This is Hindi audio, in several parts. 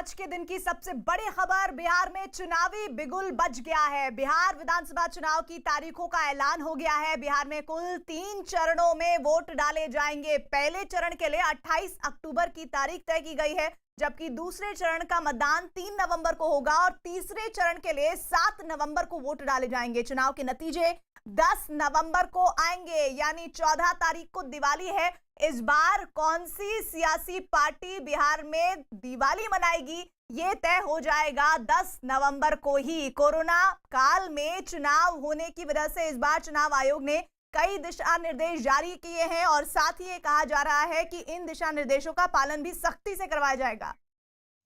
आज के दिन की सबसे बड़ी खबर, बिहार में चुनावी बिगुल बज गया है। बिहार विधानसभा चुनाव की तारीखों का ऐलान हो गया है। बिहार में कुल 3 चरणों में वोट डाले जाएंगे। पहले चरण के लिए 28 अक्टूबर की तारीख तय की गई है, जबकि दूसरे चरण का मतदान 3 नवंबर को होगा और तीसरे चरण के लिए 7 नवंबर को वोट डाले जाएंगे। चुनाव के नतीजे 10 नवंबर को आएंगे, यानी 14 तारीख को दिवाली है। इस बार कौन सी सियासी पार्टी बिहार में दिवाली मनाएगी, ये तय हो जाएगा 10 नवंबर को ही। कोरोना काल में चुनाव होने की वजह से इस बार चुनाव आयोग ने कई दिशा निर्देश जारी किए हैं और साथ ही ये कहा जा रहा है कि इन दिशा निर्देशों का पालन भी सख्ती से करवाया जाएगा।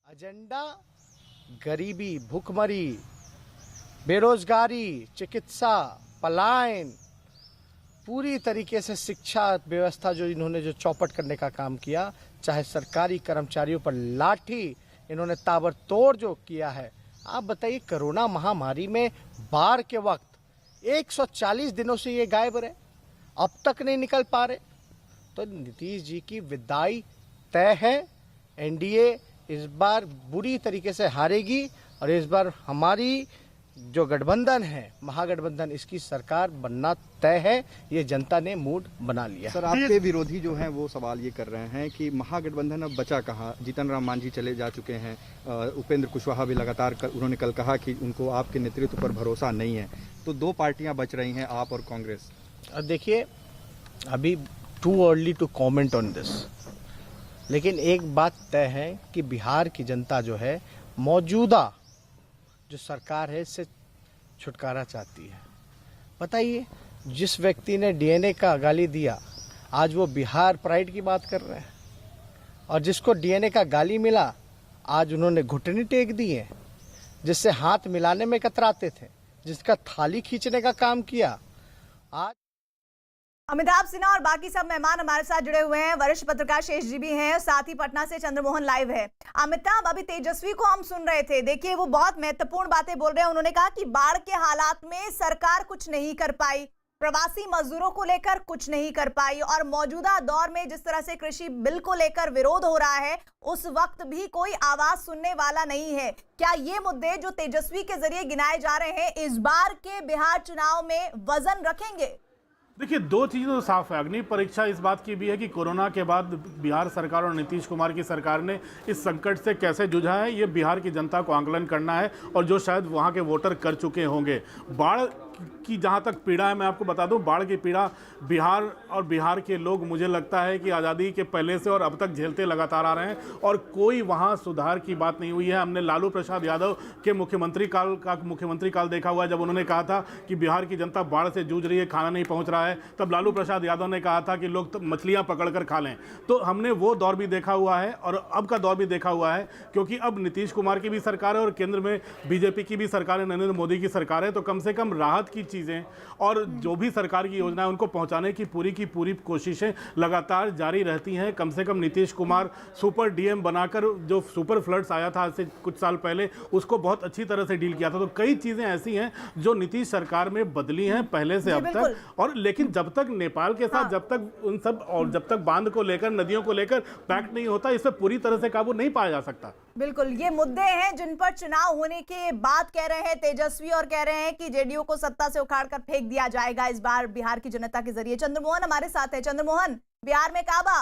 एजेंडा गरीबी, भूखमरी, बेरोजगारी, चिकित्सा, पलायन, पूरी तरीके से शिक्षा व्यवस्था जो इन्होंने जो चौपट करने का काम किया, चाहे सरकारी कर्मचारियों पर लाठी इन्होंने ताबड़तोड़ जो किया है। आप बताइए, कोरोना महामारी में बाढ़ के वक्त 140 दिनों से ये गायब रहे, अब तक नहीं निकल पा रहे। तो नीतीश जी की विदाई तय है। एनडीए इस बार बुरी तरीके से हारेगी और इस बार हमारी जो गठबंधन है, महागठबंधन, इसकी सरकार बनना तय है। ये जनता ने मूड बना लिया। सर, आपके विरोधी जो हैं वो सवाल ये कर रहे हैं कि महागठबंधन अब बचा कहाँ। जीतन राम मांझी चले जा चुके हैं, उपेंद्र कुशवाहा भी लगातार उन्होंने कल कहा कि उनको आपके नेतृत्व पर भरोसा नहीं है। तो 2 पार्टियां बच रही हैं, आप और कांग्रेस। देखिए, अभी too early to comment on this, लेकिन एक बात तय है कि बिहार की जनता जो है मौजूदा जो सरकार है इससे छुटकारा चाहती है। बताइए, जिस व्यक्ति ने डीएनए का गाली दिया, आज वो बिहार प्राइड की बात कर रहे हैं, और जिसको डीएनए का गाली मिला, आज उन्होंने घुटने टेक दिए। जिससे हाथ मिलाने में कतराते थे, जिसका थाली खींचने का काम किया, आज अमिताभ सिन्हा और बाकी सब मेहमान हमारे साथ जुड़े हुए हैं। वरिष्ठ पत्रकार शेष जी भी हैं, साथ ही पटना से चंद्रमोहन लाइव है। अमिताभ, अभी तेजस्वी को हम सुन रहे थे, देखिए वो बहुत महत्वपूर्ण बातें बोल रहे हैं। उन्होंने कहा कि बाढ़ के हालात में सरकार कुछ नहीं कर पाई, प्रवासी मजदूरों को लेकर कुछ नहीं कर पाई, और मौजूदा दौर में जिस तरह से कृषि बिल को लेकर विरोध हो रहा है, उस वक्त भी कोई आवाज सुनने वाला नहीं है। क्या ये मुद्दे जो तेजस्वी के जरिए गिनाए जा रहे हैं, इस बार के बिहार चुनाव में वजन रखेंगे? देखिए, 2 चीज़ें तो साफ है। अग्नि परीक्षा इस बात की भी है कि कोरोना के बाद बिहार सरकार और नीतीश कुमार की सरकार ने इस संकट से कैसे जूझा है, ये बिहार की जनता को आंकलन करना है, और जो शायद वहाँ के वोटर कर चुके होंगे। बाढ़ की जहाँ तक पीड़ा है, मैं आपको बता दूं, बाढ़ की पीड़ा बिहार और बिहार के लोग, मुझे लगता है कि आज़ादी के पहले से और अब तक झेलते लगातार आ रहे हैं, और कोई वहाँ सुधार की बात नहीं हुई है। हमने लालू प्रसाद यादव के मुख्यमंत्री काल देखा हुआ है। जब उन्होंने कहा था कि बिहार की जनता बाढ़ से जूझ रही है, खाना नहीं पहुँच रहा है, तब लालू प्रसाद यादव ने कहा था कि लोग तो मछलियाँ पकड़ कर खा लें। तो हमने वो दौर भी देखा हुआ है और अब का दौर भी देखा हुआ है, क्योंकि अब नीतीश कुमार की भी सरकार है और केंद्र में बीजेपी की भी सरकार है, नरेंद्र मोदी की सरकार है। तो कम से कम राहत की चीज़ें और जो भी सरकार की योजना है उनको पहुंचाने की पूरी कोशिशें लगातार जारी रहती हैं। कम से कम नीतीश कुमार सुपर डीएम बनाकर, जो सुपर फ्लड्स आया था आज से कुछ साल पहले, उसको बहुत अच्छी तरह से डील किया था। तो कई चीज़ें ऐसी हैं जो नीतीश सरकार में बदली हैं पहले से अब तक। और लेकिन जब तक नेपाल के साथ जब तक उन सब और जब तक बांध को लेकर, नदियों को लेकर पैक्ट नहीं होता, इस पर पूरी तरह से काबू नहीं पाया जा सकता। बिल्कुल, ये मुद्दे हैं जिन पर चुनाव होने के बाद कह रहे हैं तेजस्वी, और कह रहे हैं कि जेडीयू को सत्ता से उखाड़कर फेंक दिया जाएगा इस बार बिहार की जनता के जरिए। चंद्रमोहन हमारे साथ है। चंद्रमोहन, बिहार में काबा?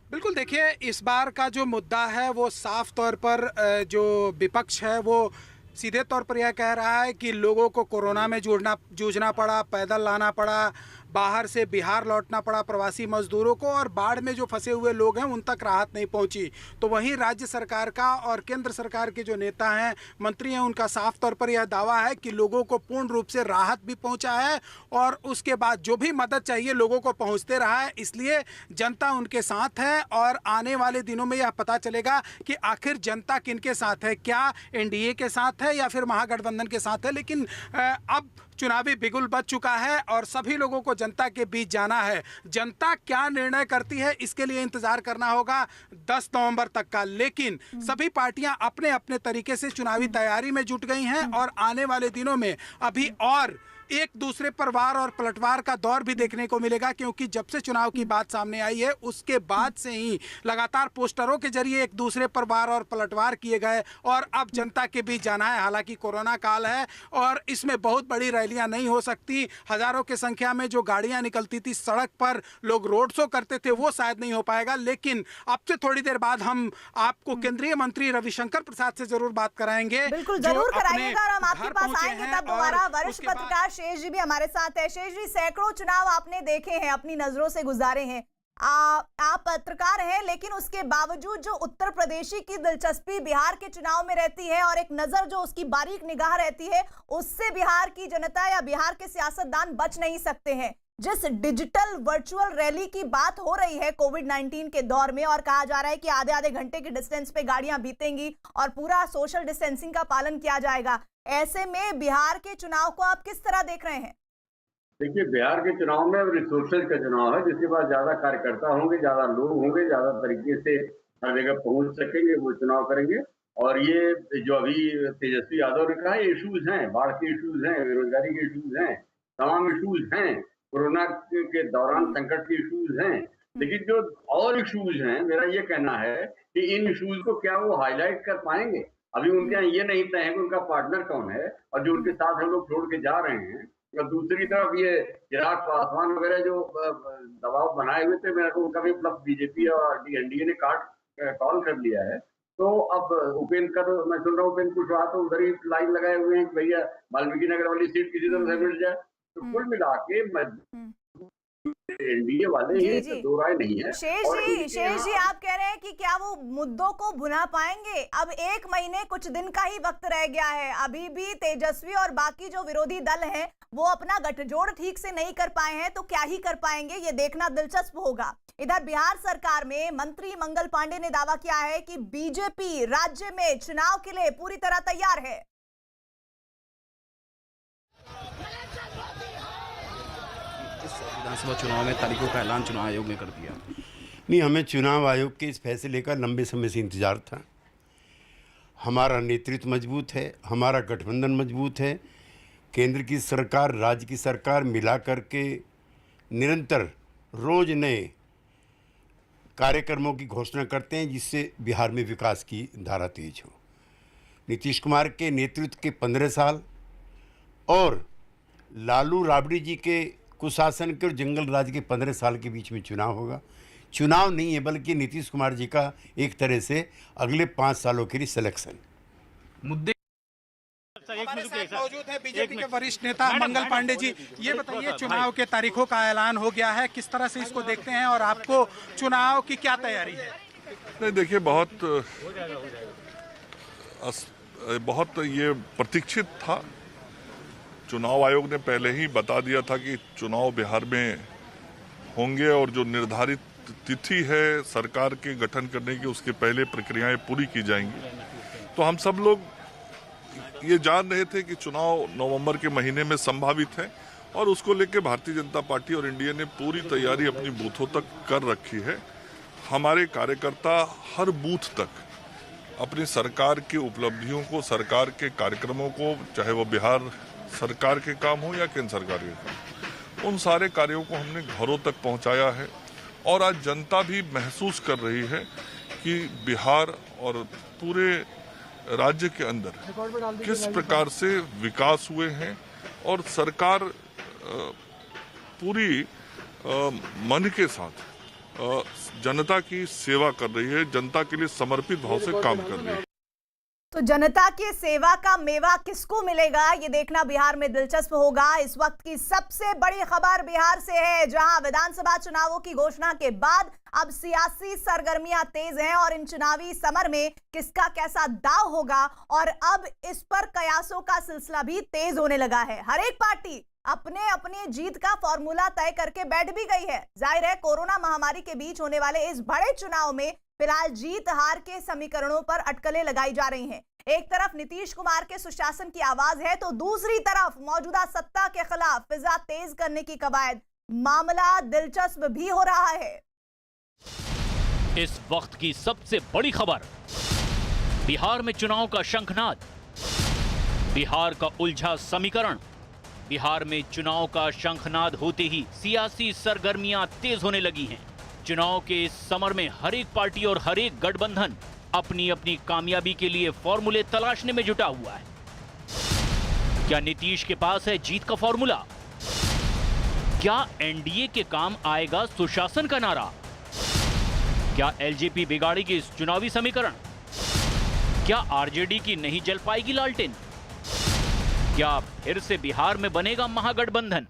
बिल्कुल, देखिए, इस बार का जो मुद्दा है वो साफ तौर पर जो विपक्ष है वो सीधे तौर पर यह कह रहा है कि लोगों को कोरोना में जूझना पड़ा, पैदल लाना पड़ा, बाहर से बिहार लौटना पड़ा प्रवासी मजदूरों को, और बाढ़ में जो फंसे हुए लोग हैं उन तक राहत नहीं पहुंची। तो वहीं राज्य सरकार का और केंद्र सरकार के जो नेता हैं, मंत्री हैं, उनका साफ तौर पर यह दावा है कि लोगों को पूर्ण रूप से राहत भी पहुंचा है, और उसके बाद जो भी मदद चाहिए लोगों को पहुंचते रहा है। इसलिए जनता उनके साथ है, और आने वाले दिनों में यह पता चलेगा कि आखिर जनता किनके साथ है, क्या एनडीए के साथ है या फिर महागठबंधन के साथ है। लेकिन अब चुनावी बिगुल बज चुका है और सभी लोगों को जनता के बीच जाना है। जनता क्या निर्णय करती है, इसके लिए इंतजार करना होगा 10 नवंबर तक का। लेकिन सभी पार्टियां अपने अपने तरीके से चुनावी तैयारी में जुट गई हैं, और आने वाले दिनों में अभी और एक दूसरे पर वार और पलटवार का दौर भी देखने को मिलेगा, क्योंकि जब से चुनाव की बात सामने आई है उसके बाद से ही लगातार पोस्टरों के जरिए एक दूसरे पर वार और पलटवार किए गए और अब जनता के बीच जाना है। हालांकि कोरोना काल है और इसमें बहुत बड़ी रैलियां नहीं हो सकती, हजारों की संख्या में जो गाड़ियां निकलती थी, सड़क पर लोग रोड शो करते थे, वो शायद नहीं हो पाएगा। लेकिन अब से थोड़ी देर बाद हम आपको केंद्रीय मंत्री रविशंकर प्रसाद से जरूर बात कराएंगे। बिल्कुल जरूर कराइएगा और हम आपके पास आएंगे तब दोबारा। वरिष्ठ पत्रकार शेष जी भी हमारे साथ है। शेष जी, सैकड़ों चुनाव आपने देखे हैं, अपनी नजरों से गुजारे हैं, आप पत्रकार हैं, लेकिन उसके बावजूद जो उत्तर प्रदेशी की दिलचस्पी बिहार के चुनाव में रहती है और एक नजर जो उसकी बारीक निगाह रहती है, उससे बिहार की जनता या बिहार के सियासतदान बच नहीं सकते हैं। जिस डिजिटल वर्चुअल रैली की बात हो रही है कोविड-19 के दौर में और कहा जा रहा है कि आधे आधे घंटे के डिस्टेंस पे गाड़ियां बीतेंगी और पूरा सोशल डिस्टेंसिंग का पालन किया जाएगा, ऐसे में बिहार के चुनाव को आप किस तरह देख रहे हैं? देखिए, बिहार के चुनाव में रिसोर्सेज का चुनाव है, जिसके पास ज्यादा कार्यकर्ता होंगे, ज्यादा लोग होंगे, ज्यादा तरीके से हर जगह पहुंच सकेंगे, वो चुनाव करेंगे। और ये जो अभी तेजस्वी यादव ने कहा, इश्यूज हैं, बाढ़ के इश्यूज हैं, बेरोजगारी के इश्यूज हैं, तमाम इश्यूज हैं, कोरोना के दौरान संकट के इश्यूज हैं। लेकिन जो और इश्यूज हैं, मेरा ये कहना है कि इन इश्यूज को क्या वो हाईलाइट कर पाएंगे? अभी उनके यहाँ ये नहीं तय है कि उनका पार्टनर कौन है और जो उनके साथ हम लोग छोड़ के जा रहे हैं। और दूसरी तरफ ये चिराग पासवान वगैरह जो दबाव बनाए हुए थे, मेरा उनका भी मतलब बीजेपी और एनडीए ने कॉल कर लिया है। तो अब उपेंद्र का तो मैं सुन रहा हूँ, उपेंद्र कुशवाहा तो उधर ही लाइन लगाए हुए हैं कि भैया वाल्मीकि नगर वाली सीट किसी तरह से मिल जाए। तो कुल मिला के एनडीए वाले ही दो राय नहीं है। शेष जी, आप कह रहे हैं कि क्या वो मुद्दों को भुना पाएंगे? अब 1 महीने कुछ दिन का ही वक्त रह गया है, अभी भी तेजस्वी और बाकी जो विरोधी दल हैं वो अपना गठजोड़ ठीक से नहीं कर पाए हैं, तो क्या ही कर पाएंगे, ये देखना दिलचस्प होगा। इधर बिहार सरकार में मंत्री मंगल पांडे ने दावा किया है कि बीजेपी राज्य में चुनाव के लिए पूरी तरह तैयार है। विधानसभा चुनाव में तारीखों का ऐलान चुनाव आयोग ने कर दिया। नहीं, हमें चुनाव आयोग के इस फैसले का लंबे समय से इंतजार था। हमारा नेतृत्व मजबूत है, हमारा गठबंधन मजबूत है, केंद्र की सरकार, राज्य की सरकार मिला करके निरंतर रोज नए कार्यक्रमों की घोषणा करते हैं जिससे बिहार में विकास की धारा तेज हो। नीतीश कुमार के नेतृत्व के 15 साल और लालू राबड़ी जी के कुशासन के और जंगल राज के 15 साल के बीच में चुनाव होगा। चुनाव नहीं है बल्कि नीतीश कुमार जी का एक तरह से अगले 5 सालों के लिए सिलेक्शन। मुद्दे हमारे साथ मौजूद है बीजेपी के वरिष्ठ नेता मंगल पांडे जी। ये बताइए, चुनाव के तारीखों का ऐलान हो गया है, किस तरह से इसको देखते हैं और आपको चुनाव की क्या तैयारी है? नहीं, देखिए, बहुत ये प्रतीक्षित था। चुनाव आयोग ने पहले ही बता दिया था कि चुनाव बिहार में होंगे और जो निर्धारित तिथि है सरकार के गठन करने की, उसके पहले प्रक्रियाएं पूरी की जाएंगी। तो हम सब लोग ये जान रहे थे कि चुनाव नवंबर के महीने में संभावित है और उसको लेकर भारतीय जनता पार्टी और एनडीए ने पूरी तैयारी अपनी बूथों तक कर रखी है। हमारे कार्यकर्ता हर बूथ तक अपनी सरकार की उपलब्धियों को, सरकार के कार्यक्रमों को, चाहे वो बिहार सरकार के काम हो या केंद्र सरकार के काम, उन सारे कार्यों को हमने घरों तक पहुंचाया है। और आज जनता भी महसूस कर रही है कि बिहार और पूरे राज्य के अंदर किस प्रकार से विकास हुए हैं और सरकार पूरी मन के साथ जनता की सेवा कर रही है, जनता के लिए समर्पित भाव से काम कर रही है। तो जनता की सेवा का मेवा किसको मिलेगा, ये देखना बिहार में दिलचस्प होगा। इस वक्त की सबसे बड़ी खबर बिहार से है, जहां विधानसभा चुनावों की घोषणा के बाद अब सियासी सरगर्मियां तेज हैं और इन चुनावी समर में किसका कैसा दाव होगा और अब इस पर कयासों का सिलसिला भी तेज होने लगा है। हर एक पार्टी अपने अपने जीत का फॉर्मूला तय करके बैठ भी गई है। जाहिर है कोरोना महामारी के बीच होने वाले इस बड़े चुनाव में फिलहाल जीत हार के समीकरणों पर अटकलें लगाई जा रही हैं। एक तरफ नीतीश कुमार के सुशासन की आवाज है तो दूसरी तरफ मौजूदा सत्ता के खिलाफ फिजा तेज करने की कवायद। मामला दिलचस्प भी हो रहा है। इस वक्त की सबसे बड़ी खबर, बिहार में चुनाव का शंखनाद, बिहार का उलझा समीकरण, बिहार में चुनाव का शंखनाद होते ही सियासी सरगर्मियां तेज होने लगी हैं। चुनाव के इस समर में हर एक पार्टी और हर एक गठबंधन अपनी अपनी कामयाबी के लिए फॉर्मूले तलाशने में जुटा हुआ है। क्या नीतीश के पास है जीत का फॉर्मूला? क्या एनडीए के काम आएगा सुशासन का नारा? क्या एलजेपी बिगाड़ेगी इस चुनावी समीकरण? क्या आरजेडी की नहीं जल पाएगी लालटेन? क्या फिर से बिहार में बनेगा महागठबंधन?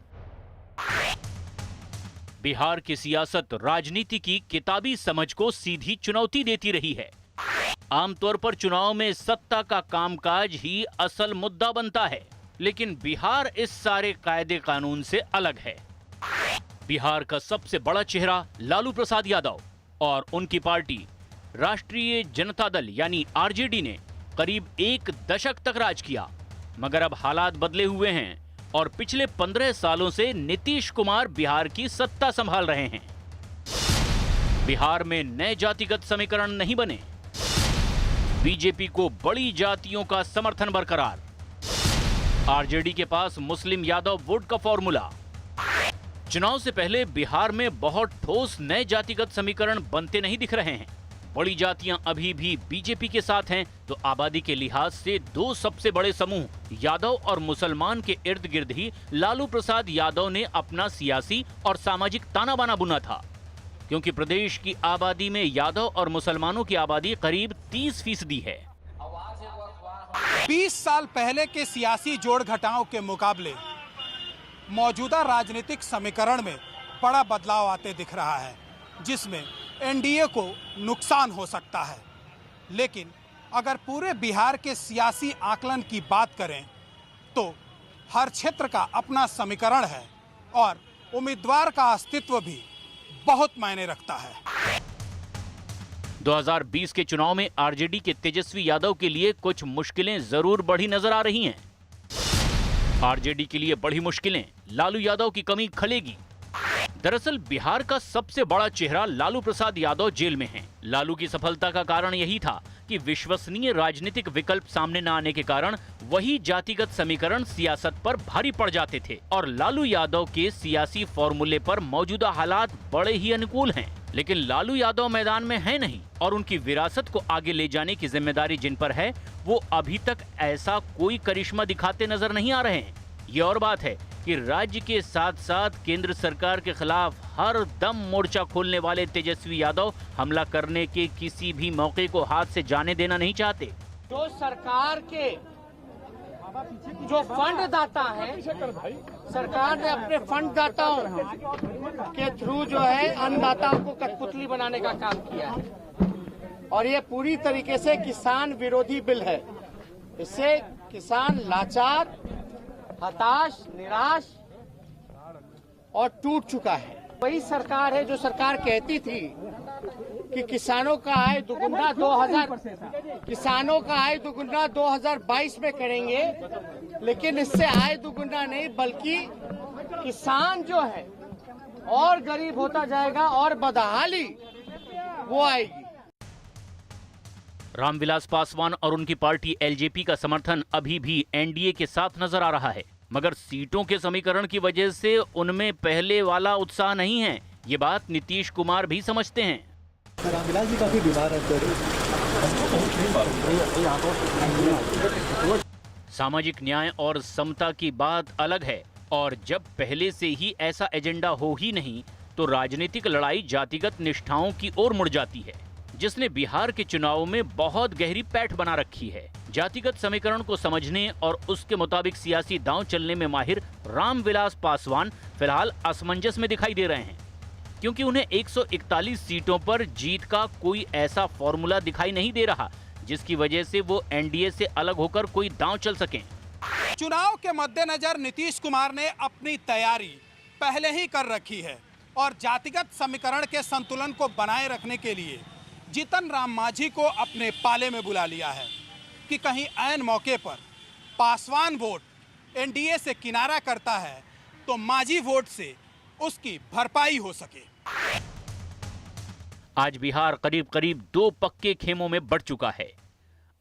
बिहार की सियासत राजनीति की किताबी समझ को सीधी चुनौती देती रही है। आमतौर पर चुनाव में सत्ता का कामकाज ही असल मुद्दा बनता है, लेकिन बिहार इस सारे कायदे कानून से अलग है। बिहार का सबसे बड़ा चेहरा लालू प्रसाद यादव और उनकी पार्टी राष्ट्रीय जनता दल यानी आरजेडी ने करीब एक दशक तक राज किया, मगर अब हालात बदले हुए हैं और पिछले 15 सालों से नीतीश कुमार बिहार की सत्ता संभाल रहे हैं। बिहार में नए जातिगत समीकरण नहीं बने। बीजेपी को बड़ी जातियों का समर्थन बरकरार। आरजेडी के पास मुस्लिम यादव वोट का फॉर्मूला। चुनाव से पहले बिहार में बहुत ठोस नए जातिगत समीकरण बनते नहीं दिख रहे हैं। बड़ी जातियां अभी भी बीजेपी के साथ हैं, तो आबादी के लिहाज से दो सबसे बड़े समूह यादव और मुसलमान के इर्द गिर्द ही लालू प्रसाद यादव ने अपना सियासी और सामाजिक ताना बाना बुना था, क्योंकि प्रदेश की आबादी में यादव और मुसलमानों की आबादी करीब 30% है। 20 साल पहले के सियासी जोड़ घटाव के मुकाबले मौजूदा राजनीतिक समीकरण में बड़ा बदलाव आते दिख रहा है, जिसमें एनडीए को नुकसान हो सकता है। लेकिन अगर पूरे बिहार के सियासी आकलन की बात करें तो हर क्षेत्र का अपना समीकरण है और उम्मीदवार का अस्तित्व भी बहुत मायने रखता है। 2020 के चुनाव में आरजेडी के तेजस्वी यादव के लिए कुछ मुश्किलें जरूर बढ़ी नजर आ रही हैं। आरजेडी के लिए बढ़ी मुश्किलें, लालू यादव की कमी खलेगी। दरअसल बिहार का सबसे बड़ा चेहरा लालू प्रसाद यादव जेल में हैं। लालू की सफलता का कारण यही था कि विश्वसनीय राजनीतिक विकल्प सामने न आने के कारण वही जातिगत समीकरण सियासत पर भारी पड़ जाते थे और लालू यादव के सियासी फॉर्मूले पर मौजूदा हालात बड़े ही अनुकूल हैं। लेकिन लालू यादव मैदान में है नहीं और उनकी विरासत को आगे ले जाने की जिम्मेदारी जिन पर है, वो अभी तक ऐसा कोई करिश्मा दिखाते नजर नहीं आ रहे हैं। ये और बात है कि राज्य के साथ साथ केंद्र सरकार के खिलाफ हर दम मोर्चा खोलने वाले तेजस्वी यादव हमला करने के किसी भी मौके को हाथ से जाने देना नहीं चाहते। जो सरकार के जो फंड दाता है, सरकार ने अपने फंड दाताओं के थ्रू जो है अन्नदाताओं को कठपुतली बनाने का काम किया है और ये पूरी तरीके से किसान विरोधी बिल है। इससे किसान लाचार, हताश, निराश और टूट चुका है। वही सरकार है जो सरकार कहती थी कि किसानों का आय दुगुना 2022 में करेंगे, लेकिन इससे आय दुगुना नहीं बल्कि किसान जो है और गरीब होता जाएगा और बदहाली वो आएगी। रामविलास पासवान और उनकी पार्टी एलजेपी का समर्थन अभी भी एनडीए के साथ नजर आ रहा है, मगर सीटों के समीकरण की वजह से उनमें पहले वाला उत्साह नहीं है। ये बात नीतीश कुमार भी समझते हैं। रामविलास जी काफी बीमार है। सामाजिक न्याय और समता की बात अलग है, और जब पहले से ही ऐसा एजेंडा हो ही नहीं तो राजनीतिक लड़ाई जातिगत निष्ठाओं की ओर मुड़ जाती है, जिसने बिहार के चुनाव में बहुत गहरी पैठ बना रखी है। जातिगत समीकरण को समझने और उसके मुताबिक सियासी दांव चलने में माहिर रामविलास पासवान फिलहाल असमंजस में दिखाई दे रहे हैं, क्योंकि उन्हें 141 सीटों पर जीत का कोई ऐसा फॉर्मूला दिखाई नहीं दे रहा जिसकी वजह से वो एनडीए से अलग होकर कोई दांव चल सकें। चुनाव के मद्देनजर नीतीश कुमार ने अपनी तैयारी पहले ही कर रखी है और जातिगत समीकरण के संतुलन को बनाए रखने के लिए जीतन राम मांझी को अपने पाले में बुला लिया है कि कहीं ऐन मौके पर पासवान वोट एनडीए से किनारा करता है तो मांझी वोट से उसकी भरपाई हो सके। आज बिहार करीब करीब 2 पक्के खेमों में बढ़ चुका है।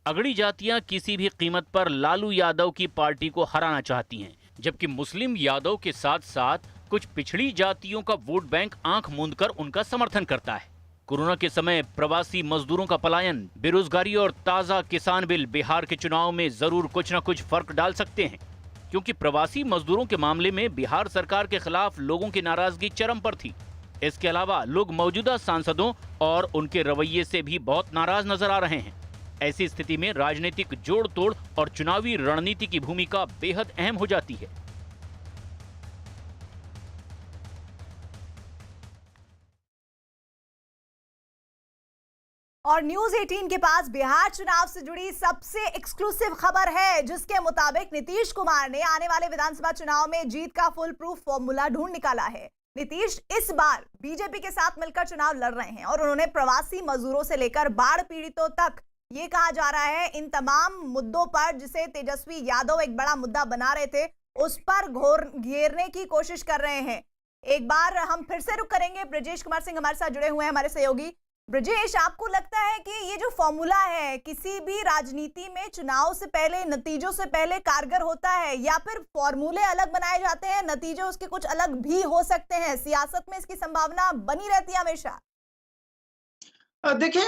अगड़ी जातियां किसी भी कीमत पर लालू यादव की पार्टी को हराना चाहती हैं, जबकि मुस्लिम यादव के साथ साथ कुछ पिछड़ी जातियों का वोट बैंक आंख मूंदकर उनका समर्थन करता है। कोरोना के समय प्रवासी मजदूरों का पलायन, बेरोजगारी और ताजा किसान बिल बिहार के चुनाव में जरूर कुछ न कुछ फर्क डाल सकते हैं, क्योंकि प्रवासी मजदूरों के मामले में बिहार सरकार के खिलाफ लोगों की नाराजगी चरम पर थी। इसके अलावा लोग मौजूदा सांसदों और उनके रवैये से भी बहुत नाराज नजर आ रहे हैं। ऐसी स्थिति में राजनीतिक जोड़ तोड़ और चुनावी रणनीति की भूमिका बेहद अहम हो जाती है। और न्यूज 18 के पास बिहार चुनाव से जुड़ी सबसे एक्सक्लूसिव खबर है, जिसके मुताबिक नीतीश कुमार ने आने वाले विधानसभा चुनाव में जीत का फुल प्रूफ फॉर्मूला ढूंढ निकाला है। नीतीश इस बार बीजेपी के साथ मिलकर चुनाव लड़ रहे हैं और उन्होंने प्रवासी मजदूरों से लेकर बाढ़ पीड़ितों तक, ये कहा जा रहा है, इन तमाम मुद्दों पर जिसे तेजस्वी यादव एक बड़ा मुद्दा बना रहे थे, उस पर घेरने की कोशिश कर रहे हैं। एक बार हम फिर से रुक करेंगे। ब्रजेश कुमार सिंह हमारे साथ जुड़े हुए हैं, हमारे सहयोगी। ब्रजेश, आपको लगता है कि ये जो फॉर्मूला है किसी भी राजनीति में चुनाव से पहले, नतीजों से पहले कारगर होता है, या फिर फॉर्मूले अलग बनाए जाते हैं, नतीजे उसके कुछ अलग भी हो सकते हैं? सियासत में इसकी संभावना बनी रहती है हमेशा। देखिए,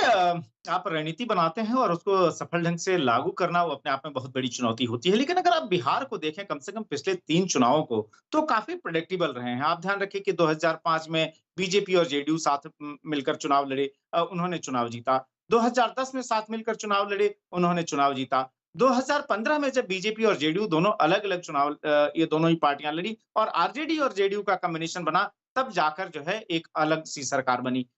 आप रणनीति बनाते हैं और उसको सफल ढंग से लागू करना वो अपने आप में बहुत बड़ी चुनौती होती है। लेकिन अगर आप बिहार को देखें, कम से कम पिछले 3 चुनावों को, तो काफी प्रेडिक्टेबल रहे हैं। आप ध्यान रखिए कि 2005 में बीजेपी और जेडीयू साथ मिलकर चुनाव लड़े, उन्होंने चुनाव जीता। 2010 में साथ मिलकर चुनाव लड़े, उन्होंने चुनाव जीता। 2015 में जब बीजेपी और जेडीयू दोनों अलग अलग चुनाव, ये दोनों ही पार्टियां लड़ी और आरजेडी और जेडीयू का कॉम्बिनेशन बना, तब जाकर जो है एक अलग सी सरकार बनी।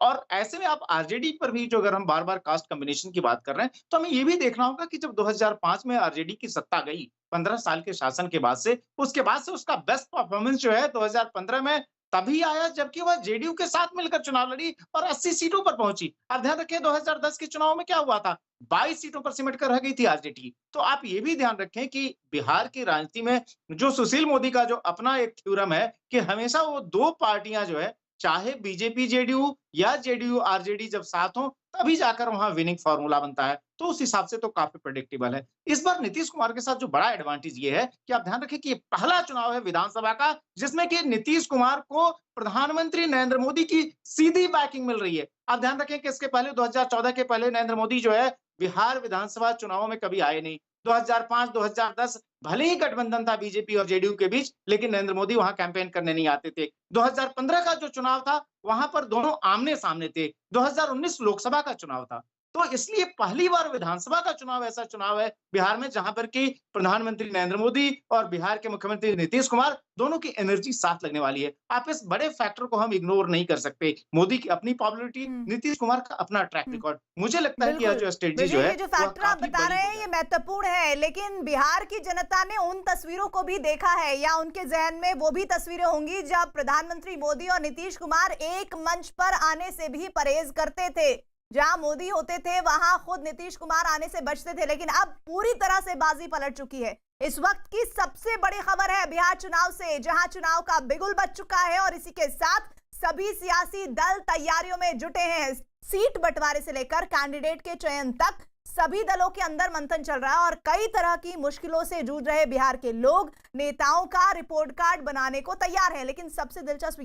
और ऐसे में आप आरजेडी पर भी, जो अगर हम बार बार कास्ट कॉम्बिनेशन की बात कर रहे हैं, तो हमें ये भी देखना होगा कि जब 2005 में आरजेडी की सत्ता गई 15 साल के शासन के बाद से, उसके बाद से उसका बेस्ट परफॉर्मेंस जो है 2015 में तभी आया जबकि वह जेडीयू के साथ मिलकर चुनाव लड़ी और 80 सीटों पर पहुंची। आप ध्यान रखें 2010 के चुनाव में क्या हुआ था, 22 सीटों पर सिमट कर रह गई थी आरजेडी। तो आप ये भी ध्यान रखें कि बिहार की राजनीति में जो सुशील मोदी का जो अपना एक थ्योरम है कि हमेशा वो 2 पार्टियां जो है, चाहे बीजेपी जेडीयू या जेडीयू आरजेडी जब साथ हो, तभी जाकर वहां विनिंग फॉर्मूला बनता है। तो उस हिसाब से तो काफी प्रेडिक्टेबल है। इस बार नीतीश कुमार के साथ जो बड़ा एडवांटेज ये है कि आप ध्यान रखें कि ये पहला चुनाव है विधानसभा का जिसमें कि नीतीश कुमार को प्रधानमंत्री नरेंद्र मोदी की सीधी बैकिंग मिल रही है। आप ध्यान रखें कि इसके पहले 2014 के पहले नरेंद्र मोदी जो है बिहार विधानसभा चुनावों में कभी आए नहीं। 2005-2010 भले ही गठबंधन था बीजेपी और जेडीयू के बीच, लेकिन नरेंद्र मोदी वहां कैंपेन करने नहीं आते थे। 2015 का जो चुनाव था, वहां पर दोनों आमने सामने थे। 2019 लोकसभा का चुनाव था। तो इसलिए पहली बार विधानसभा का चुनाव ऐसा चुनाव है बिहार में जहां पर कि प्रधानमंत्री नरेंद्र मोदी और बिहार के मुख्यमंत्री नीतीश कुमार दोनों की एनर्जी साथ लगने वाली है। आप इस बड़े फैक्टर को हम इग्नोर नहीं कर सकते। मोदी की अपनी पॉपुलैरिटी, नीतीश कुमार का अपना ट्रैक रिकॉर्ड। मुझे लगता है कि यह जो स्ट्रेटजी जो है, ये जो फैक्टर आप बता रहे हैं ये महत्वपूर्ण है, लेकिन बिहार की जनता ने उन तस्वीरों को भी देखा है, या उनके जहन में वो भी तस्वीरें होंगी जब प्रधानमंत्री मोदी और नीतीश कुमार एक मंच पर आने से भी परहेज करते थे। जहां मोदी होते थे वहां खुद नीतीश कुमार आने से बचते थे, लेकिन अब पूरी तरह से बाजी पलट चुकी है। इस वक्त की सबसे बड़ी खबर है बिहार चुनाव से, जहां चुनाव का बिगुल बज चुका है और इसी के साथ सभी सियासी दल तैयारियों में जुटे हैं। सीट बंटवारे से लेकर कैंडिडेट के चयन तक सभी दलों के अंदर मंथन चल रहा है और कई तरह की मुश्किलों से जूझ रहे बिहार के लोग नेताओं का रिपोर्ट कार्ड बनाने को तैयार है। लेकिन सबसे दिलचस्प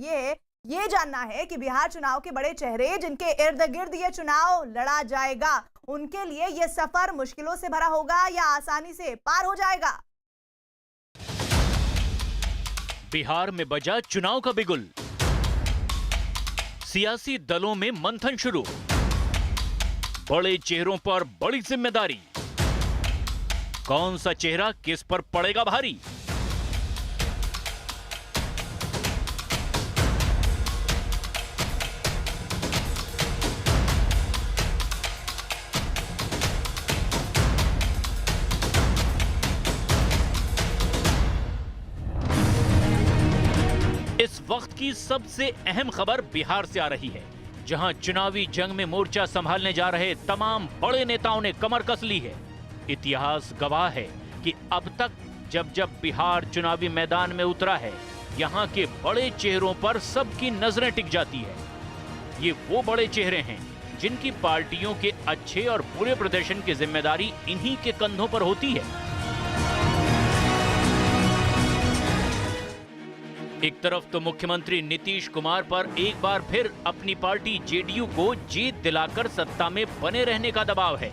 ये जानना है कि बिहार चुनाव के बड़े चेहरे जिनके इर्द गिर्द ये चुनाव लड़ा जाएगा, उनके लिए यह सफर मुश्किलों से भरा होगा या आसानी से पार हो जाएगा। बिहार में बजा चुनाव का बिगुल, सियासी दलों में मंथन शुरू, बड़े चेहरों पर बड़ी जिम्मेदारी, कौन सा चेहरा किस पर पड़ेगा भारी? इस वक्त की सबसे अहम खबर बिहार से आ रही है, जहां चुनावी जंग में मोर्चा संभालने जा रहे तमाम बड़े नेताओं ने कमर कस ली है। इतिहास गवाह है कि अब तक जब जब बिहार चुनावी मैदान में उतरा है, यहां के बड़े चेहरों पर सबकी नजरें टिक जाती है। ये वो बड़े चेहरे हैं जिनकी पार्टियों के अच्छे और बुरे प्रदर्शन की जिम्मेदारी इन्हीं के कंधों पर होती है। एक तरफ तो मुख्यमंत्री नीतीश कुमार पर एक बार फिर अपनी पार्टी जेडीयू को जीत दिलाकर सत्ता में बने रहने का दबाव है,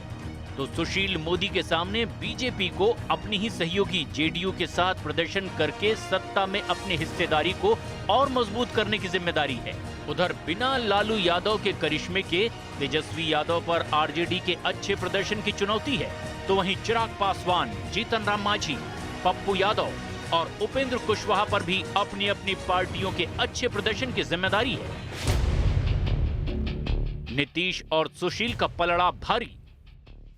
तो सुशील मोदी के सामने बीजेपी को अपनी ही सहयोगी जेडीयू के साथ प्रदर्शन करके सत्ता में अपनी हिस्सेदारी को और मजबूत करने की जिम्मेदारी है। उधर बिना लालू यादव के करिश्मे के तेजस्वी यादव पर आरजेडी के अच्छे प्रदर्शन की चुनौती है, तो वहीं चिराग पासवान, जीतन राम मांझी, पप्पू यादव और उपेंद्र कुशवाहा पर भी अपनी अपनी पार्टियों के अच्छे प्रदर्शन की जिम्मेदारी है। नीतीश और सुशील का पलड़ा भारी,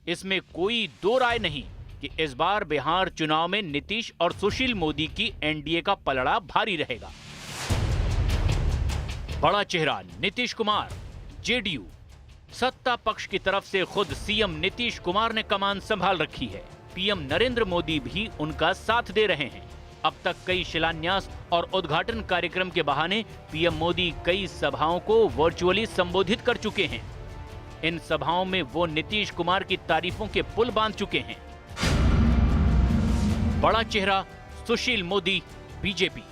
इसमें कोई दो राय नहीं कि इस बार बिहार चुनाव में नीतीश और सुशील मोदी की एनडीए का पलड़ा भारी रहेगा। बड़ा चेहरा नीतीश कुमार, जेडीयू। सत्ता पक्ष की तरफ से खुद सीएम नीतीश कुमार ने कमान संभाल रखी है। पीएम नरेंद्र मोदी भी उनका साथ दे रहे हैं। अब तक कई शिलान्यास और उद्घाटन कार्यक्रम के बहाने पीएम मोदी कई सभाओं को वर्चुअली संबोधित कर चुके हैं। इन सभाओं में वो नीतीश कुमार की तारीफों के पुल बांध चुके हैं। बड़ा चेहरा सुशील मोदी, बीजेपी।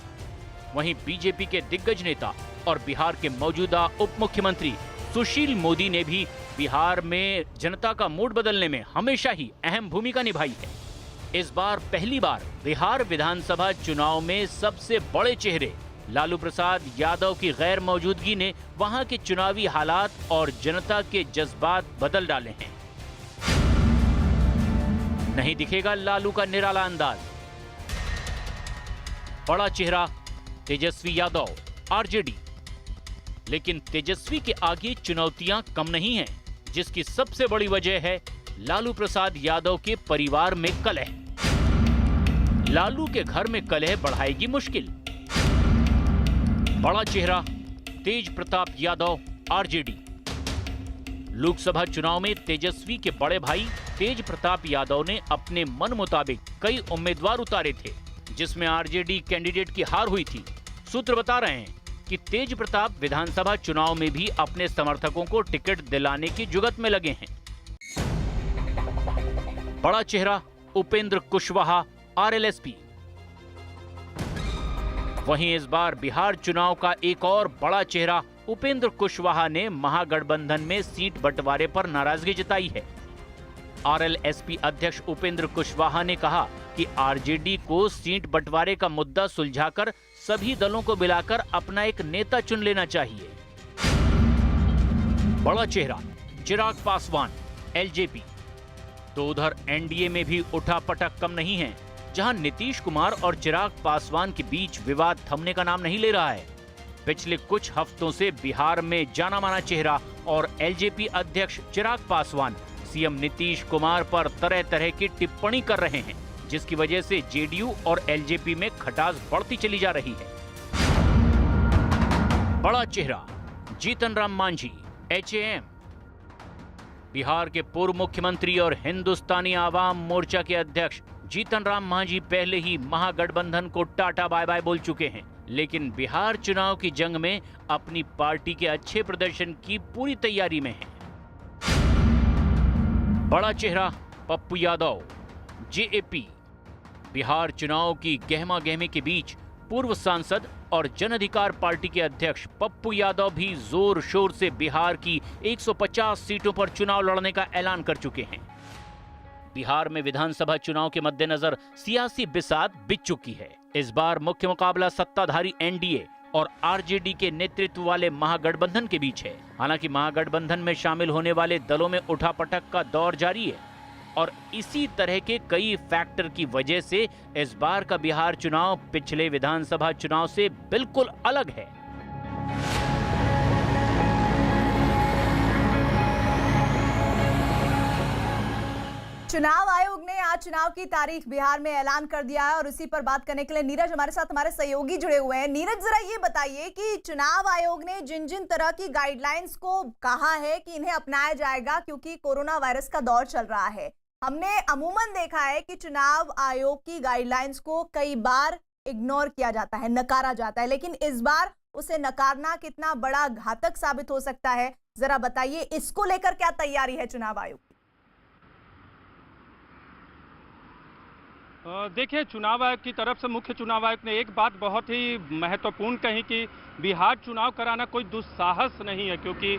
वहीं बीजेपी के दिग्गज नेता और बिहार के मौजूदा उप मुख्यमंत्री सुशील मोदी ने भी बिहार में जनता का मूड बदलने में हमेशा ही अहम भूमिका निभाई है। इस बार पहली बार बिहार विधानसभा चुनाव में सबसे बड़े चेहरे लालू प्रसाद यादव की गैर मौजूदगी ने वहां के चुनावी हालात और जनता के जज्बात बदल डाले हैं। नहीं दिखेगा लालू का निराला अंदाज। बड़ा चेहरा तेजस्वी यादव, आरजेडी। लेकिन तेजस्वी के आगे चुनौतियां कम नहीं हैं, जिसकी सबसे बड़ी वजह है लालू प्रसाद यादव के परिवार में कलह। लालू के घर में कलह बढ़ाएगी मुश्किल। बड़ा चेहरा तेज प्रताप यादव, आरजेडी। लोकसभा चुनाव में तेजस्वी के बड़े भाई तेज प्रताप यादव ने अपने मन मुताबिक कई उम्मीदवार उतारे थे, जिसमें आरजेडी कैंडिडेट की हार हुई थी। सूत्र बता रहे हैं कि तेज प्रताप विधानसभा चुनाव में भी अपने समर्थकों को टिकट दिलाने की जुगत में लगे हैं। बड़ा चेहरा उपेंद्र कुशवाहा, आरएलएसपी। वहीं इस बार बिहार चुनाव का एक और बड़ा चेहरा उपेंद्र कुशवाहा ने महागठबंधन में सीट बंटवारे पर नाराजगी जताई है। आरएलएसपी अध्यक्ष उपेंद्र कुशवाहा ने कहा कि आरजेडी को सीट बंटवारे का मुद्दा सुलझाकर सभी दलों को मिलाकर अपना एक नेता चुन लेना चाहिए। बड़ा चेहरा चिराग पासवान, एलजेपी। तो उधर एनडीए में भी उठापटक कम नहीं है, जहां नीतीश कुमार और चिराग पासवान के बीच विवाद थमने का नाम नहीं ले रहा है। पिछले कुछ हफ्तों से बिहार में जाना माना चेहरा और एलजेपी अध्यक्ष चिराग पासवान सीएम नीतीश कुमार पर तरह तरह की टिप्पणी कर रहे हैं, जिसकी वजह से जेडीयू और एलजेपी में खटास बढ़ती चली जा रही है। बड़ा चेहरा जीतन राम मांझी, एचएएम। बिहार के पूर्व मुख्यमंत्री और हिंदुस्तानी आवाम मोर्चा के अध्यक्ष जीतन राम मांझी पहले ही महागठबंधन को टाटा बाय बाय बोल चुके हैं, लेकिन बिहार चुनाव की जंग में अपनी पार्टी के अच्छे प्रदर्शन की पूरी तैयारी में है। बड़ा चेहरा पप्पू यादव, जेएपी। बिहार चुनाव की गहमा गहमी के बीच पूर्व सांसद और जन अधिकार पार्टी के अध्यक्ष पप्पू यादव भी जोर शोर से बिहार की 150 सीटों पर चुनाव लड़ने का ऐलान कर चुके हैं। बिहार में विधानसभा चुनाव के मद्देनजर सियासी बिसात बिछ चुकी है। इस बार मुख्य मुकाबला सत्ताधारी एनडीए और आरजेडी के नेतृत्व वाले महागठबंधन के बीच है। हालांकि महागठबंधन में शामिल होने वाले दलों में उठापटक का दौर जारी है और इसी तरह के कई फैक्टर की वजह से इस बार का बिहार चुनाव पिछले विधानसभा चुनाव से बिल्कुल अलग है। चुनाव आयोग ने आज चुनाव की तारीख बिहार में ऐलान कर दिया है और इसी पर बात करने के लिए नीरज हमारे साथ, हमारे सहयोगी जुड़े हुए हैं। नीरज, जरा ये बताइए कि चुनाव आयोग ने जिन जिन तरह की गाइडलाइंस को कहा है कि इन्हें अपनाया जाएगा क्योंकि कोरोना वायरस का दौर चल रहा है, हमने अमूमन देखा है कि चुनाव आयोग की गाइडलाइंस को कई बार इग्नोर किया जाता है, नकारा जाता है, लेकिन इस बार उसे नकारना कितना बड़ा घातक साबित हो सकता है, जरा बताइए इसको लेकर क्या तैयारी है चुनाव आयोग? देखिए, चुनाव आयोग की तरफ से मुख्य चुनाव आयुक्त ने एक बात बहुत ही महत्वपूर्ण कही कि बिहार चुनाव कराना कोई दुस्साहस नहीं है, क्योंकि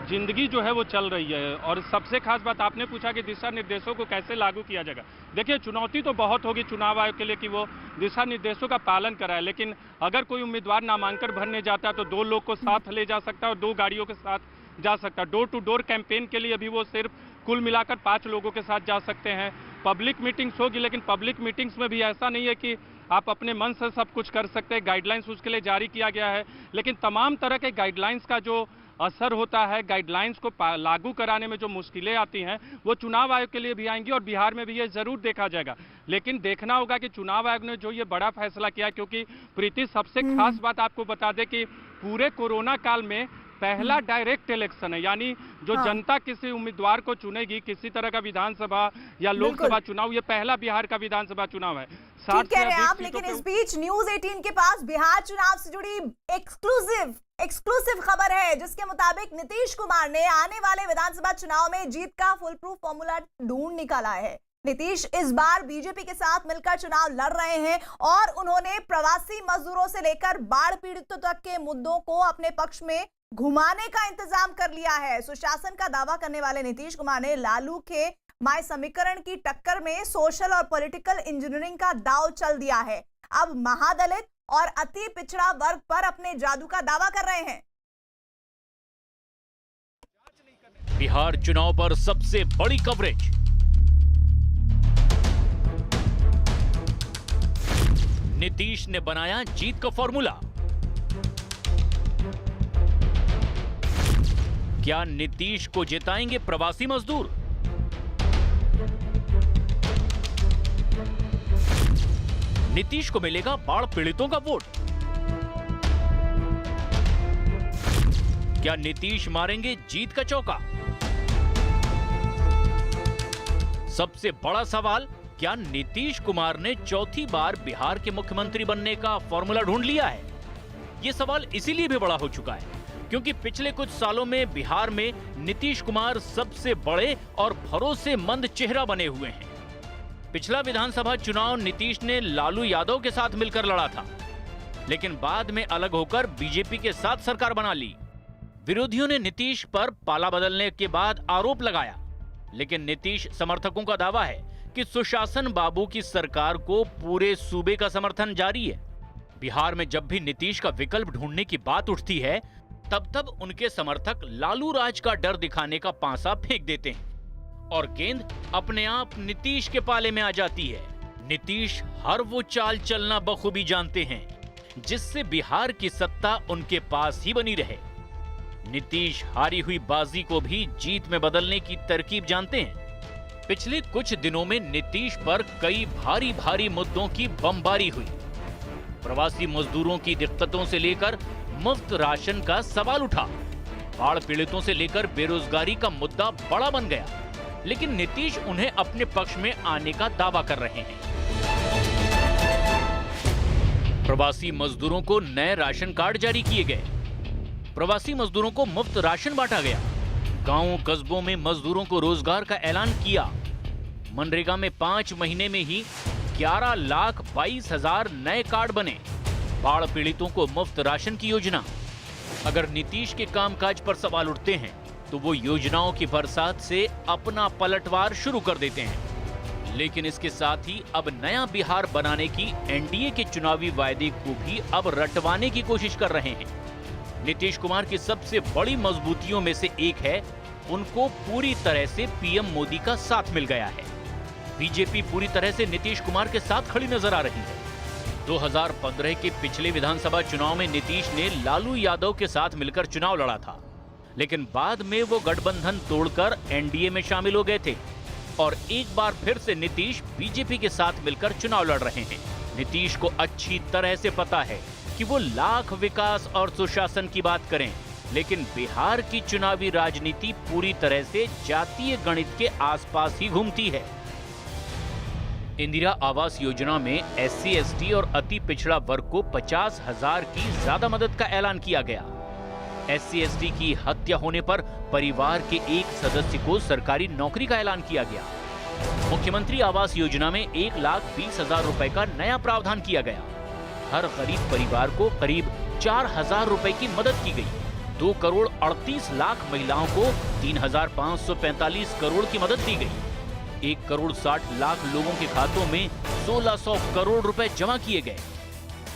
जिंदगी जो है वो चल रही है। और सबसे खास बात आपने पूछा कि दिशा निर्देशों को कैसे लागू किया जाएगा। देखिए, चुनौती तो बहुत होगी चुनाव आयोग के लिए कि वो दिशा निर्देशों का पालन कराए, लेकिन अगर कोई उम्मीदवार नामांकन भरने जाता है तो 2 लोग को साथ ले जा सकता है और 2 गाड़ियों के साथ जा सकता है। डोर टू डोर कैंपेन के लिए भी वो सिर्फ कुल मिलाकर 5 लोगों के साथ जा सकते हैं। पब्लिक मीटिंग्स होगी, लेकिन पब्लिक मीटिंग्स में भी ऐसा नहीं है कि आप अपने मन से सब कुछ कर सकते हैं। गाइडलाइंस उसके लिए जारी किया गया है, लेकिन तमाम तरह के गाइडलाइंस का जो असर होता है, गाइडलाइंस को लागू कराने में जो मुश्किलें आती हैं, वो चुनाव आयोग के लिए भी आएंगी और बिहार में भी ये जरूर देखा जाएगा। लेकिन देखना होगा कि चुनाव आयोग ने जो ये बड़ा फैसला किया, क्योंकि प्रीति सबसे खास बात आपको बता दे कि पूरे कोरोना काल में पहला डायरेक्ट इलेक्शन है, यानी जो जनता किसी उम्मीदवार को चुनेगी, किसी तरह का विधानसभा या लोकसभा चुनाव, ये पहला बिहार का विधानसभा चुनाव है। ठीक कह रहे हैं आप, लेकिन इस बीच न्यूज 18 के पास बिहार चुनाव से जुड़ी एक्सक्लूसिव खबर है, जिसके मुताबिक नीतीश कुमार ने आने वाले विधानसभा चुनाव में जीत का फुल प्रूफ फॉर्मूला ढूंढ निकाला है। नीतीश इस बार बीजेपी के साथ मिलकर चुनाव लड़ रहे हैं और उन्होंने प्रवासी मजदूरों से लेकर बाढ़ पीड़ितों तक के मुद्दों को अपने पक्ष में घुमाने का इंतजाम कर लिया है। सुशासन का दावा करने वाले नीतीश कुमार ने लालू के माय समीकरण की टक्कर में सोशल और पॉलिटिकल इंजीनियरिंग का दांव चल दिया है। अब महादलित और अति पिछड़ा वर्ग पर अपने जादू का दावा कर रहे हैं। बिहार चुनाव पर सबसे बड़ी कवरेज। नीतीश ने बनाया जीत का फॉर्मूला। क्या नीतीश को जिताएंगे प्रवासी मजदूर? नीतीश को मिलेगा बाढ़ पीड़ितों का वोट? क्या नीतीश मारेंगे जीत का चौका? सबसे बड़ा सवाल, क्या नीतीश कुमार ने चौथी बार बिहार के मुख्यमंत्री बनने का फॉर्मूला ढूंढ लिया है? यह सवाल इसीलिए भी बड़ा हो चुका है क्योंकि पिछले कुछ सालों में बिहार में नीतीश कुमार सबसे बड़े और भरोसेमंद चेहरा बने हुए हैं। पिछला विधानसभा चुनाव नीतीश ने लालू यादव के साथ मिलकर लड़ा था, लेकिन बाद में अलग होकर बीजेपी के साथ सरकार बना ली। विरोधियों ने नीतीश पर पाला बदलने के बाद आरोप लगाया, लेकिन नीतीश समर्थकों का दावा है कि सुशासन बाबू की सरकार को पूरे सूबे का समर्थन जारी है। बिहार में जब भी नीतीश का विकल्प ढूंढने की बात उठती है, तब उनके समर्थक लालू राज का डर दिखाने का पांसा फेंक देते हैं और गेंद अपने आप नीतीश के पाले में आ जाती है। नीतीश हर वो चाल चलना बखूबी जानते हैं जिससे बिहार की सत्ता उनके पास ही बनी रहे। नीतीश हारी हुई बाजी को भी जीत में बदलने की तरकीब जानते हैं। पिछले कुछ दिनों में नीतीश पर कई भारी मुद्दों की बमबारी हुई। प्रवासी मजदूरों की दिक्कतों से लेकर मुफ्त राशन का सवाल उठा, बाढ़ पीड़ितों से लेकर बेरोजगारी का मुद्दा बड़ा बन गया, लेकिन नीतीश उन्हें अपने पक्ष में आने का दावा कर रहे हैं। प्रवासी मजदूरों को नए राशन कार्ड जारी किए गए, प्रवासी मजदूरों को मुफ्त राशन बांटा गया, गांवों कस्बों में मजदूरों को रोजगार का ऐलान किया। मनरेगा में 5 महीने में ही 11,22,000 नए कार्ड बने। बाढ़ पीड़ितों को मुफ्त राशन की योजना। अगर नीतीश के कामकाज पर सवाल उठते हैं तो वो योजनाओं की बरसात से अपना पलटवार शुरू कर देते हैं, लेकिन इसके साथ ही अब नया बिहार बनाने की एनडीए के चुनावी वायदे को भी अब रटवाने की कोशिश कर रहे हैं। नीतीश कुमार की सबसे बड़ी मजबूतियों में से एक है, उनको पूरी तरह से पीएम मोदी का साथ मिल गया है। बीजेपी पूरी तरह से नीतीश कुमार के साथ खड़ी नजर आ रही है। 2015 के पिछले विधानसभा चुनाव में नीतीश ने लालू यादव के साथ मिलकर चुनाव लड़ा था, लेकिन बाद में वो गठबंधन तोड़कर एनडीए में शामिल हो गए थे और एक बार फिर से नीतीश बीजेपी के साथ मिलकर चुनाव लड़ रहे हैं। नीतीश को अच्छी तरह से पता है कि वो लाख विकास और सुशासन की बात करें, लेकिन बिहार की चुनावी राजनीति पूरी तरह से जातीय गणित के आसपास ही घूमती है। इंदिरा आवास योजना में SC, ST और अति पिछड़ा वर्ग को 50,000 की ज्यादा मदद का ऐलान किया गया। SC, ST की हत्या होने पर परिवार के एक सदस्य को सरकारी नौकरी का ऐलान किया गया। मुख्यमंत्री आवास योजना में 1,20,000 रुपए का नया प्रावधान किया गया। हर गरीब परिवार को करीब 4,000 रुपए की मदद की गई। 2 करोड़ 38 लाख महिलाओं को 3,545 करोड़ की मदद दी गई। 1 करोड़ 60 लाख लोगों के खातों में 1,600 करोड़ रुपए जमा किए गए।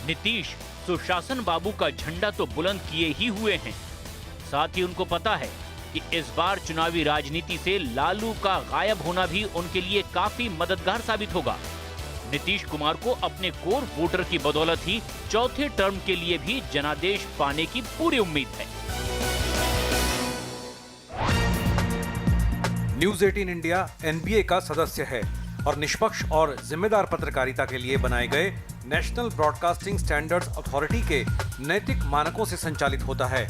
नीतीश सुशासन बाबू का झंडा तो बुलंद किए ही हुए हैं, साथ ही उनको पता है कि इस बार चुनावी राजनीति से लालू का गायब होना भी उनके लिए काफी मददगार साबित होगा। नीतीश कुमार को अपने कोर वोटर की बदौलत ही चौथे टर्म के लिए भी जनादेश पाने की पूरी उम्मीद है। न्यूज 18 इंडिया NBA का सदस्य है और निष्पक्ष और जिम्मेदार पत्रकारिता के लिए बनाए गए नेशनल ब्रॉडकास्टिंग स्टैंडर्ड्स अथॉरिटी के नैतिक मानकों से संचालित होता है।